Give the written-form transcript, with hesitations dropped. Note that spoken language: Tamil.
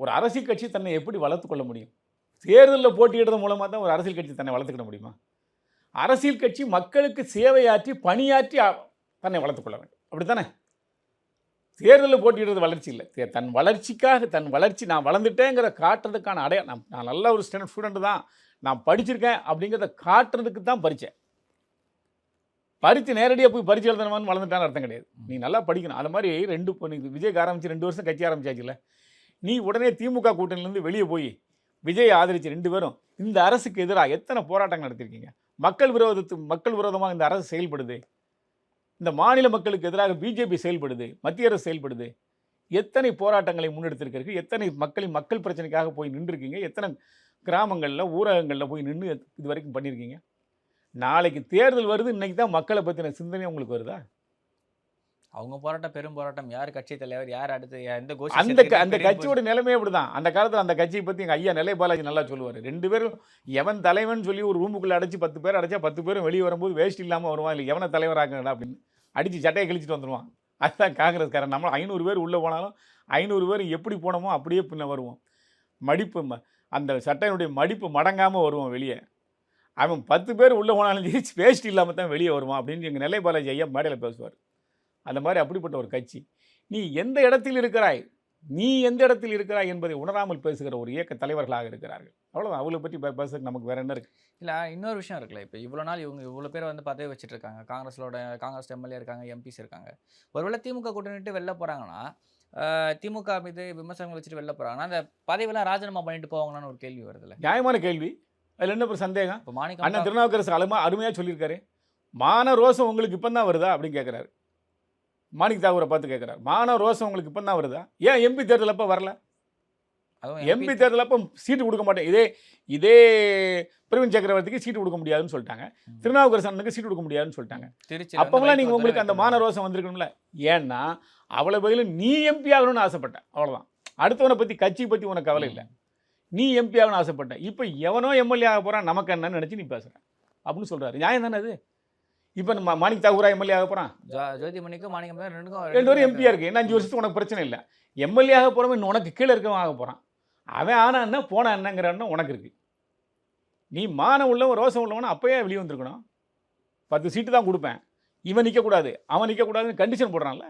ஒரு அரசியல் கட்சி தன்னை எப்படி வளர்த்துக் கொள்ள முடியும்? தேர்தலில் போட்டியிடுறது மூலமா தான் ஒரு அரசியல் கட்சி தன்னை வளர்த்துக்கிட முடியுமா? அரசியல் கட்சி மக்களுக்கு சேவையாற்றி, பணியாற்றி தன்னை வளர்த்துக் கொள்ள வேண்டும். அப்படித்தானே? தேர்தலில் போட்டியிடுறது வளர்ச்சி இல்ல. தன் வளர்ச்சிக்காக தன் வளர்ச்சி நான் வளர்ந்துட்டேங்கிற காட்டுறதுக்கான நான் நல்ல ஒரு ஸ்டூடெண்ட் தான். நான் படிச்சிருக்கேன் அப்படிங்கிறத காட்டுறதுக்கு தான் பரீட்சை. பரீட்சை நேரடியாக போய் பரீட்சை எழுதணுமான்னு வளர்ந்துட்டான்னு அர்த்தம் கிடையாது. நீ நல்லா படிக்கணும். அது மாதிரி விஜய்க்கு ஆரம்பிச்சு 2 வருஷம் கட்சி ஆரம்பிச்சாச்சுல்ல. நீ உடனே திமுக கூட்டணியிலேருந்து வெளியே போய் விஜயை ஆதரிச்சு 2 பேரும் இந்த அரசுக்கு எதிராக எத்தனை போராட்டங்கள் நடத்திருக்கீங்க? மக்கள் விரோதமாக இந்த அரசு செயல்படுது. இந்த மாநில மக்களுக்கு எதிராக பிஜேபி செயல்படுது, மத்திய அரசு செயல்படுது. எத்தனை போராட்டங்களை முன்னெடுத்திருக்கிறீர்கள்? எத்தனை மக்கள் பிரச்சனைக்காக போய் நின்றுருக்கீங்க? எத்தனை கிராமங்களில், ஊரகங்களில் போய் நின்று இது வரைக்கும் பண்ணியிருக்கீங்க? நாளைக்கு தேர்தல் வருது, இன்னைக்கு தான் மக்களை பற்றின சிந்தனை உங்களுக்கு வருதா? அவங்க போராட்டம் பெரும் போராட்டம். யார் கட்சி தலைவர், யார் அடுத்து எந்த கோஷ்டி அந்த கட்சியோட நிலைமையே அப்படிதான். அந்த காலத்தில் அந்த கட்சியை பற்றி எங்கள் ஐயா நெல்லை பாலாஜி நல்லா சொல்லுவார். 2 பேரும் எவன் தலைவன் சொல்லி ஒரு ரூமுக்குள்ளே அடைச்சி 10 பேர் அடைச்சா 10 பேரும் வெளியே வரும்போது வேஸ்ட் இல்லாமல் வருவான். இல்லை எவனை தலைவராக்கடா அப்படின்னு அடித்து சட்டையை கழிச்சிட்டு வந்துடுவான். அதுதான் காங்கிரஸ்காரன். நம்ம 500 பேர் உள்ளே போனாலும் 500 பேர் எப்படி போனோமோ அப்படியே பின்ன வருவோம். மடிப்பு அந்த சட்டையினுடைய மடிப்பு மடங்காமல் வருவோம் வெளியே. அவன் 10 பேர் உள்ளே போனாலும் வேஸ்ட் இல்லாமல் தான் வெளியே வருவான் அப்படின்னு எங்கள் நெல்லை பாலாஜி ஐயா மேடையில் பேசுவார். அந்த மாதிரி அப்படிப்பட்ட ஒரு கட்சி. நீ எந்த இடத்தில் இருக்கிறாய் என்பதை உணராமல் பேசுகிற ஒரு இயக்க தலைவர்களாக இருக்கிறார்கள். அவ்வளோதான். அவளை பற்றி பேசுறதுக்கு நமக்கு வேற என்ன இருக்குது? இல்லை, இன்னொரு விஷயம் இருக்குல்ல. இப்போ இவ்வளோ நாள் இவ்வளோ பேர் பதவி வச்சுட்டு இருக்காங்க. காங்கிரஸ் எம்எல்ஏ இருக்காங்க, எம்பிஸ் இருக்காங்க. ஒருவேளை திமுக கூட்டணிட்டு வெளில போகிறாங்கன்னா, திமுக மீது விமர்சனங்கள் வச்சுட்டு வெளில போகிறாங்கன்னா, அந்த பதவியெல்லாம் ராஜினாமா பண்ணிட்டு போவாங்களான்னு ஒரு கேள்வி வருதுல்ல. நியாயமான கேள்வி. அதில் என்ன ஒரு சந்தேகம்? இப்போ மாணிக்கம் அண்ணன் திருநாவுக்கரசு அருமையாக சொல்லியிருக்காரு. மான ரோசம் உங்களுக்கு இப்போ தான் வருதா அப்படின்னு கேட்குறாரு. மாணிக் தாகூரை பார்த்து கேட்குறாரு. மான ரோசம் உங்களுக்கு இப்போ தான் வருதா? ஏன் எம்பி தேர்தல் அப்போ வரல? எம்பி தேர்தல் அப்போ சீட்டு கொடுக்க மாட்டேன். இதே பிரவீன் சக்கரவர்த்திக்கு சீட்டு கொடுக்க முடியாதுன்னு சொல்லிட்டாங்க. திருநாவுக்கரசு அண்ணனுக்கு சீட்டு கொடுக்க முடியாதுன்னு சொல்லிட்டாங்க. அப்போலாம் நீங்கள் உங்களுக்கு அந்த மான ரோசம் வந்திருக்கணும்ல. ஏன்னா அவ்வளோ பதிலும் நீ எம்பி ஆகணும்னு ஆசைப்பட்டேன். அவ்வளோதான். அடுத்தவனை பற்றி கட்சி பற்றி உனக்கு கவலை இல்லை. நீ எம்பி ஆகணும்னு ஆசைப்பட்டேன். இப்போ எவனோ எம்எல்ஏ ஆக போகிறான், நமக்கு என்னன்னு நினச்சி நீ பேசுகிறேன் அப்படின்னு சொல்கிறாரு. நியாயம் தானே அது? இப்போ நம்ம மாணிக் தாகூரா எம்எல்ஏ ஆக போகிறான். ஜோதிமணிக்கும் மாணிக்கம் 2 பேரும் எம்பியாக இருக்குது. என்ன 5 வருஷத்துக்கு உனக்கு பிரச்சனை இல்லை. எம்எல்ஏ ஆக போகிறவன் உனக்கு கீழே இருக்கவன் ஆக போகிறான். அவன் ஆனா என்ன போனா என்னங்கிற எண்ணம் உனக்கு இருக்குது. நீ மானம் உள்ளவன் ரோசம் உள்ளவனா அப்போயே வெளியே வந்திருக்கணும். 10 சீட்டு தான் கொடுப்பேன், இவன் நிற்கக்கூடாது, அவன் நிற்கக்கூடாதுன்னு கண்டிஷன் போடுறான்ல.